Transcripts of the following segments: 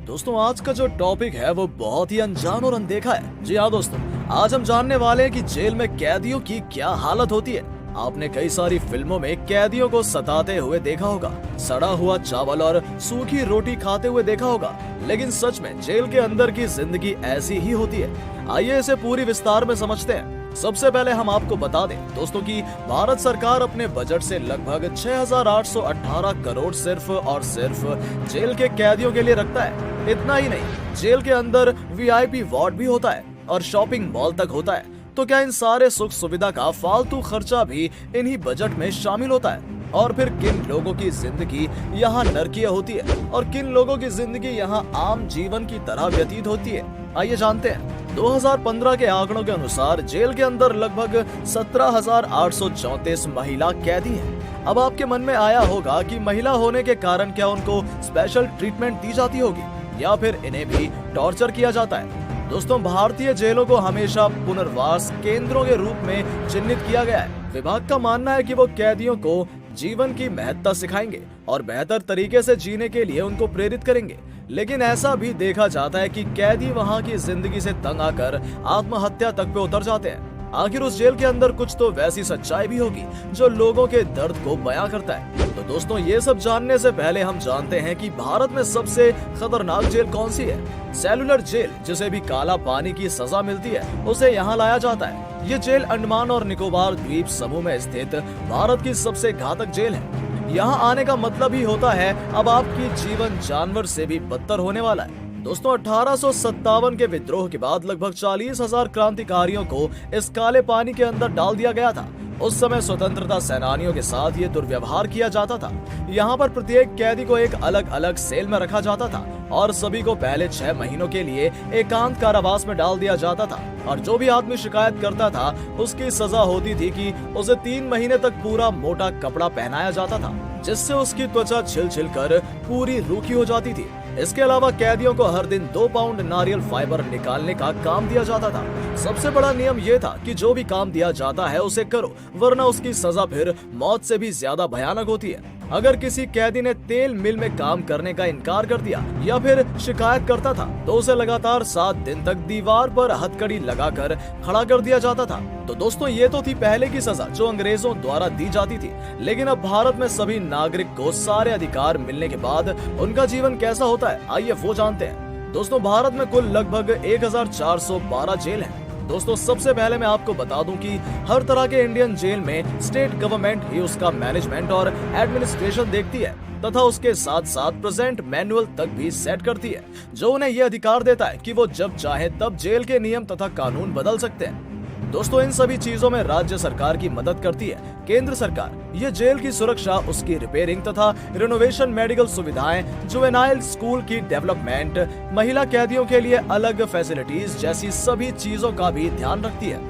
दोस्तों आज का जो टॉपिक है वो बहुत ही अनजान और अनदेखा है। जी हाँ दोस्तों, आज हम जानने वाले हैं कि जेल में कैदियों की क्या हालत होती है। आपने कई सारी फिल्मों में कैदियों को सताते हुए देखा होगा, सड़ा हुआ चावल और सूखी रोटी खाते हुए देखा होगा, लेकिन सच में जेल के अंदर की जिंदगी ऐसी ही होती है। आइए इसे पूरी विस्तार में समझते हैं। सबसे पहले हम आपको बता दें दोस्तों कि भारत सरकार अपने बजट से लगभग 6,818 करोड़ सिर्फ और सिर्फ जेल के कैदियों के लिए रखता है। इतना ही नहीं, जेल के अंदर वीआईपी वार्ड भी होता है और शॉपिंग मॉल तक होता है। तो क्या इन सारे सुख सुविधा का फालतू खर्चा भी इन्हीं बजट में शामिल होता है? और फिर किन लोगों की जिंदगी यहाँ नरकीय होती है और किन लोगों की जिंदगी यहाँ आम जीवन की तरह व्यतीत होती है, आइए जानते हैं। 2015 के आंकड़ों के अनुसार जेल के अंदर लगभग 17,834 महिला कैदी हैं। अब आपके मन में आया होगा कि महिला होने के कारण क्या उनको स्पेशल ट्रीटमेंट दी जाती होगी या फिर इन्हें भी टॉर्चर किया जाता है? दोस्तों, भारतीय जेलों को हमेशा पुनर्वास केंद्रों के रूप में चिन्हित किया गया है। विभाग का मानना है कि वो कैदियों को जीवन की महत्ता सिखाएंगे और बेहतर तरीके से जीने के लिए उनको प्रेरित करेंगे। लेकिन ऐसा भी देखा जाता है कि कैदी वहां की जिंदगी से तंग आकर आत्महत्या तक पे उतर जाते हैं। आखिर उस जेल के अंदर कुछ तो वैसी सच्चाई भी होगी जो लोगों के दर्द को बयां करता है। तो दोस्तों, ये सब जानने से पहले हम जानते हैं कि भारत में सबसे खतरनाक जेल कौन सी है। सेलुलर जेल, जिसे भी काला पानी की सजा मिलती है, उसे यहाँ लाया जाता है। ये जेल अंडमान और निकोबार द्वीप समूह में स्थित भारत की सबसे घातक जेल है। यहाँ आने का मतलब ही होता है अब आपकी जीवन जानवर से भी बदतर होने वाला है। दोस्तों, 1857 के विद्रोह के बाद लगभग 40,000 क्रांतिकारियों को इस काले पानी के अंदर डाल दिया गया था। उस समय स्वतंत्रता सेनानियों के साथ ये दुर्व्यवहार किया जाता था। यहाँ पर प्रत्येक कैदी को एक अलग अलग सेल में रखा जाता था और सभी को पहले 6 महीनों के लिए एकांत कारावास में डाल दिया जाता था। और जो भी आदमी शिकायत करता था उसकी सजा होती थी कि उसे 3 महीने तक पूरा मोटा कपड़ा पहनाया जाता था, जिससे उसकी त्वचा छिल छिल कर पूरी रूखी हो जाती थी। इसके अलावा कैदियों को हर दिन 2 पाउंड नारियल फाइबर निकालने का काम दिया जाता था। सबसे बड़ा नियम यह था कि जो भी काम दिया जाता है उसे करो, वरना उसकी सजा फिर मौत से भी ज्यादा भयानक होती है। अगर किसी कैदी ने तेल मिल में काम करने का इनकार कर दिया या फिर शिकायत करता था तो उसे लगातार 7 दिन तक दीवार पर हथकड़ी लगाकर खड़ा कर दिया जाता था। तो दोस्तों, ये तो थी पहले की सजा जो अंग्रेजों द्वारा दी जाती थी। लेकिन अब भारत में सभी नागरिक को सारे अधिकार मिलने के बाद उनका जीवन कैसा होता है, आइए वो जानते हैं। दोस्तों, भारत में कुल लगभग 1,412 जेल हैं। दोस्तों, सबसे पहले मैं आपको बता दूं कि हर तरह के इंडियन जेल में स्टेट गवर्नमेंट ही उसका मैनेजमेंट और एडमिनिस्ट्रेशन देखती है तथा उसके साथ साथ प्रेजेंट मैनुअल तक भी सेट करती है, जो उन्हें यह अधिकार देता है कि वो जब चाहे तब जेल के नियम तथा कानून बदल सकते हैं। दोस्तों, इन सभी चीजों में राज्य सरकार की मदद करती है केंद्र सरकार। ये जेल की सुरक्षा, उसकी रिपेयरिंग तथा रिनोवेशन, मेडिकल सुविधाएं, जुवेनाइल स्कूल की डेवलपमेंट, महिला कैदियों के लिए अलग फैसिलिटीज जैसी सभी चीजों का भी ध्यान रखती है।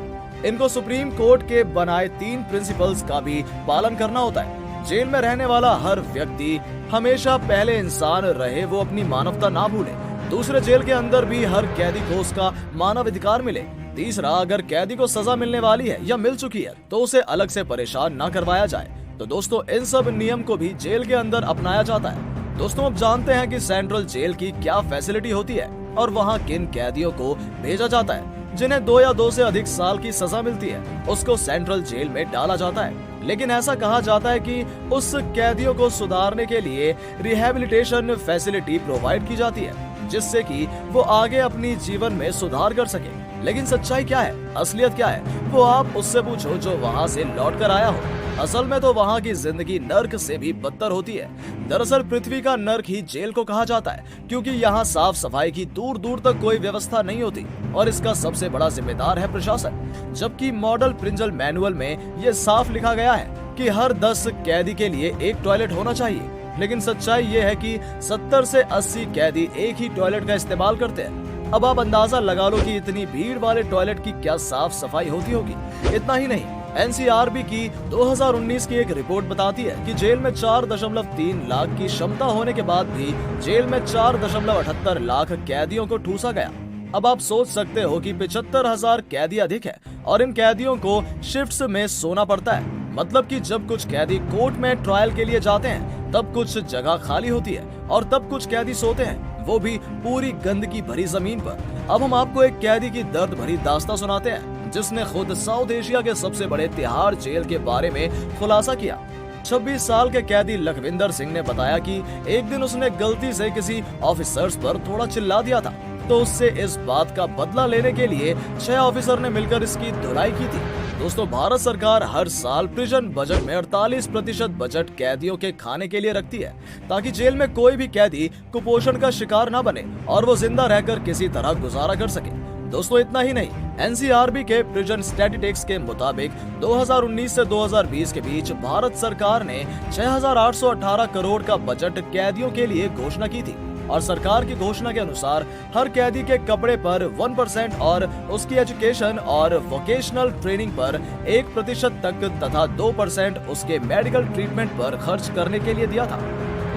इनको सुप्रीम कोर्ट के बनाए 3 प्रिंसिपल्स का भी पालन करना होता है। जेल में रहने वाला हर व्यक्ति हमेशा पहले इंसान रहे, वो अपनी मानवता ना भूले। दूसरे, जेल के अंदर भी हर कैदी को उसका मानव अधिकार मिले। तीसरा, अगर कैदी को सजा मिलने वाली है या मिल चुकी है तो उसे अलग से परेशान न करवाया जाए। तो दोस्तों, इन सब नियम को भी जेल के अंदर अपनाया जाता है। दोस्तों, अब जानते हैं कि सेंट्रल जेल की क्या फैसिलिटी होती है और वहाँ किन कैदियों को भेजा जाता है। जिन्हें 2 या 2 से अधिक साल की सजा मिलती है उसको सेंट्रल जेल में डाला जाता है। लेकिन ऐसा कहा जाता है कि उस कैदियों को सुधारने के लिए रिहेबिलिटेशन फैसिलिटी प्रोवाइड की जाती है, जिससे कि वो आगे अपनी जीवन में सुधार कर सके। लेकिन सच्चाई क्या है, असलियत क्या है, वो आप उससे पूछो जो वहाँ से लौट कर आया हो। असल में तो वहाँ की जिंदगी नर्क से भी बदतर होती है। दरअसल पृथ्वी का नर्क ही जेल को कहा जाता है, क्योंकि यहाँ साफ सफाई की दूर दूर तक कोई व्यवस्था नहीं होती और इसका सबसे बड़ा जिम्मेदार है प्रशासन। जबकि मॉडल प्रिंजल मैनुअल में ये साफ लिखा गया है कि हर 10 कैदी के लिए एक टॉयलेट होना चाहिए। लेकिन सच्चाई ये है कि 70 से 80 कैदी एक ही टॉयलेट का इस्तेमाल करते हैं। अब आप अंदाजा लगा लो कि इतनी भीड़ वाले टॉयलेट की क्या साफ सफाई होती होगी। इतना ही नहीं, एनसीआरबी की 2019 की एक रिपोर्ट बताती है कि जेल में 4.3 लाख की क्षमता होने के बाद भी जेल में 4.78 लाख कैदियों को ठूसा गया। अब आप सोच सकते हो कि 75,000 कैदी अधिक है और इन कैदियों को शिफ्ट्स में सोना पड़ता है। मतलब कि जब कुछ कैदी कोर्ट में ट्रायल के लिए जाते हैं तब कुछ जगह खाली होती है और तब कुछ कैदी सोते हैं। वो भी पूरी गंदगी भरी जमीन पर। अब हम आपको एक कैदी की दर्द भरी दास्तां सुनाते हैं, जिसने खुद साउथ एशिया के सबसे बड़े तिहाड़ जेल के बारे में खुलासा किया। 26 साल के कैदी लखविंदर सिंह ने बताया कि एक दिन उसने गलती से किसी ऑफिसर्स पर थोड़ा चिल्ला दिया था, तो उससे इस बात का बदला लेने के लिए 6 ऑफिसर ने मिलकर इसकी धुलाई की थी। दोस्तों, भारत सरकार हर साल प्रिजन बजट में 48% बजट कैदियों के खाने के लिए रखती है, ताकि जेल में कोई भी कैदी कुपोषण का शिकार न बने और वो जिंदा रहकर किसी तरह गुजारा कर सके। दोस्तों, इतना ही नहीं, एनसीआरबी के प्रिजन स्टैटिस्टिक्स के मुताबिक 2019 से 2020 के बीच भारत सरकार ने 6,818 करोड़ का बजट कैदियों के लिए घोषणा की थी और सरकार की घोषणा के अनुसार हर कैदी के कपड़े पर 1% और उसकी एजुकेशन और वोकेशनल ट्रेनिंग पर 1% तक तथा 2% उसके मेडिकल ट्रीटमेंट पर खर्च करने के लिए दिया था।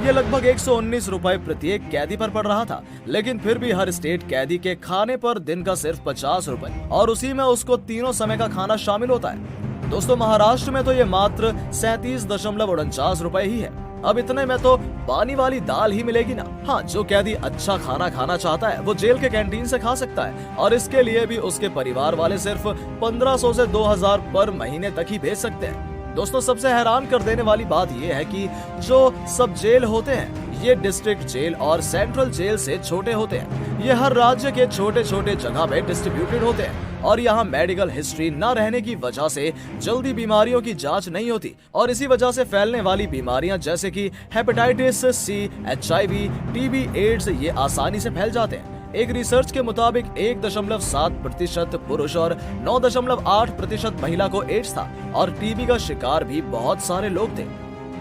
ये लगभग 119 रुपए प्रत्येक कैदी पर पड़ रहा था, लेकिन फिर भी हर स्टेट कैदी के खाने पर दिन का सिर्फ 50 रुपए और उसी में उसको तीनों समय का खाना शामिल होता है। दोस्तों, महाराष्ट्र में तो ये मात्र 37.49 रुपए ही है। अब इतने में तो पानी वाली दाल ही मिलेगी ना। हाँ, जो कैदी अच्छा खाना खाना चाहता है वो जेल के कैंटीन से खा सकता है और इसके लिए भी उसके परिवार वाले सिर्फ 1500 से 2000 पर महीने तक ही भेज सकते हैं। दोस्तों, सबसे हैरान कर देने वाली बात यह है कि जो सब जेल होते हैं ये डिस्ट्रिक्ट जेल और सेंट्रल जेल से छोटे होते हैं। ये हर राज्य के छोटे छोटे जगह में डिस्ट्रीब्यूटेड होते हैं और यहाँ मेडिकल हिस्ट्री न रहने की वजह से जल्दी बीमारियों की जांच नहीं होती और इसी वजह से फैलने वाली बीमारियां जैसे कि hepatitis C, HIV, TB, AIDS ये आसानी से फैल जाते हैं। एक रिसर्च के मुताबिक 1.7% पुरुष और 9.8% महिला को एड्स था और टीबी का शिकार भी बहुत सारे लोग थे।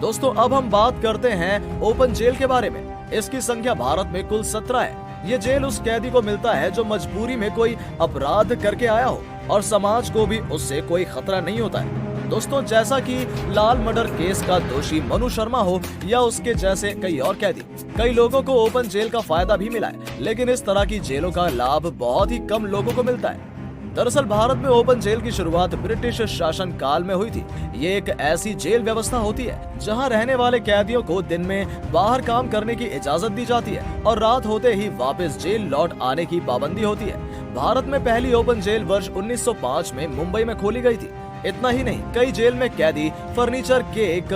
दोस्तों, अब हम बात करते हैं ओपन जेल के बारे में। इसकी संख्या भारत में कुल 17 है। ये जेल उस कैदी को मिलता है जो मजबूरी में कोई अपराध करके आया हो और समाज को भी उससे कोई खतरा नहीं होता है। दोस्तों, जैसा कि लाल मर्डर केस का दोषी मनु शर्मा हो या उसके जैसे कई और कैदी, कई लोगों को ओपन जेल का फायदा भी मिला है, लेकिन इस तरह की जेलों का लाभ बहुत ही कम लोगों को मिलता है। दरअसल भारत में ओपन जेल की शुरुआत ब्रिटिश शासन काल में हुई थी। ये एक ऐसी जेल व्यवस्था होती है जहां रहने वाले कैदियों को दिन में बाहर काम करने की इजाजत दी जाती है और रात होते ही वापस जेल लौट आने की पाबंदी होती है। भारत में पहली ओपन जेल वर्ष 1905 में मुंबई में खोली गई थी। इतना ही नहीं, कई जेल में कैदी फर्नीचर, केक,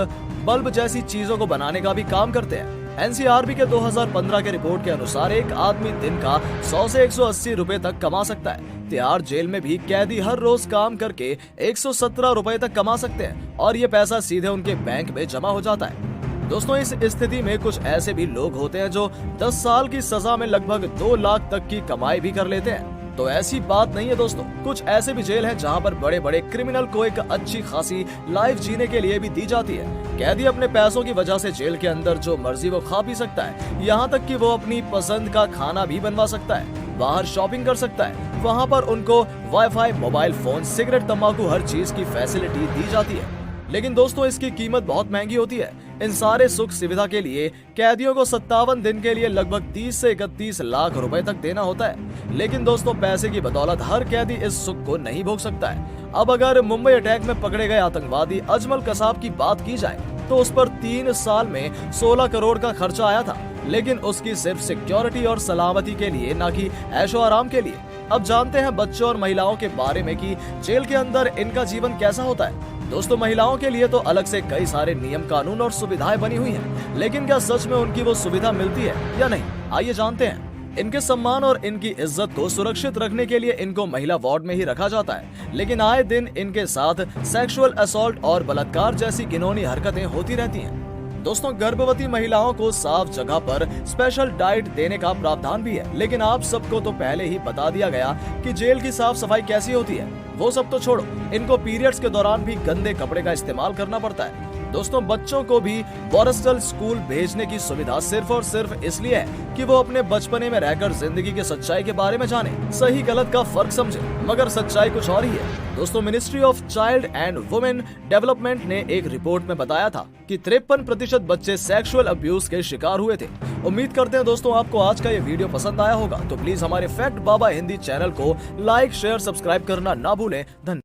बल्ब जैसी चीजों को बनाने का भी काम करते हैं। एनसीआरबी के 2015 के रिपोर्ट के अनुसार एक आदमी दिन का 100 से 180 रुपए तक कमा सकता है। तिहाड़ जेल में भी कैदी हर रोज काम करके 117 रुपए तक कमा सकते हैं और ये पैसा सीधे उनके बैंक में जमा हो जाता है। दोस्तों, इस स्थिति में कुछ ऐसे भी लोग होते हैं जो 10 साल की सजा में लगभग 2 लाख तक की कमाई भी कर लेते हैं। तो ऐसी बात नहीं है दोस्तों, कुछ ऐसे भी जेल हैं जहां पर बड़े बड़े क्रिमिनल को एक अच्छी खासी लाइफ जीने के लिए भी दी जाती है। कैदी अपने पैसों की वजह से जेल के अंदर जो मर्जी वो खा पी सकता है, यहाँ तक कि वो अपनी पसंद का खाना भी बनवा सकता है, बाहर शॉपिंग कर सकता है। वहाँ पर उनको वाईफाई, मोबाइल फोन, सिगरेट, तंबाकू हर चीज की फैसिलिटी दी जाती है। लेकिन दोस्तों, इसकी कीमत बहुत महंगी होती है। इन सारे सुख सुविधा के लिए कैदियों को 57 दिन के लिए लगभग 30 से 31 लाख रुपए तक देना होता है। लेकिन दोस्तों, पैसे की बदौलत हर कैदी इस सुख को नहीं भोग सकता है। अब अगर मुंबई अटैक में पकड़े गए आतंकवादी अजमल कसाब की बात की जाए तो उस पर 3 साल में 16 करोड़ का खर्चा आया था, लेकिन उसकी सिर्फ सिक्योरिटी और सलामती के लिए, ना कि ऐशो आराम के लिए। अब जानते हैं बच्चों और महिलाओं के बारे में कि जेल के अंदर इनका जीवन कैसा होता है। दोस्तों, महिलाओं के लिए तो अलग से कई सारे नियम, कानून और सुविधाएं बनी हुई हैं, लेकिन क्या सच में उनकी वो सुविधा मिलती है या नहीं, आइए जानते हैं। इनके सम्मान और इनकी इज्जत को सुरक्षित रखने के लिए इनको महिला वार्ड में ही रखा जाता है, लेकिन आए दिन इनके साथ सेक्सुअल असॉल्ट और बलात्कार जैसी घिनौनी हरकतें होती रहती हैं। दोस्तों, गर्भवती महिलाओं को साफ जगह पर स्पेशल डाइट देने का प्रावधान भी है, लेकिन आप सबको तो पहले ही बता दिया गया कि जेल की साफ सफाई कैसी होती है। वो सब तो छोड़ो, इनको पीरियड्स के दौरान भी गंदे कपड़े का इस्तेमाल करना पड़ता है। दोस्तों, बच्चों को भी बोरस्टल स्कूल भेजने की सुविधा सिर्फ और सिर्फ इसलिए है कि वो अपने बचपने में रहकर जिंदगी की सच्चाई के बारे में जाने, सही गलत का फर्क समझे, मगर सच्चाई कुछ और ही है। दोस्तों, ministry of child and women development ने एक रिपोर्ट में बताया था कि 53% बच्चे सेक्सुअल अब्यूज के शिकार हुए थे। उम्मीद करते हैं दोस्तों आपको आज का ये वीडियो पसंद आया होगा, तो प्लीज हमारे फैक्ट बाबा हिंदी चैनल को लाइक, शेयर, सब्सक्राइब करना ना भूलें। धन्यवाद।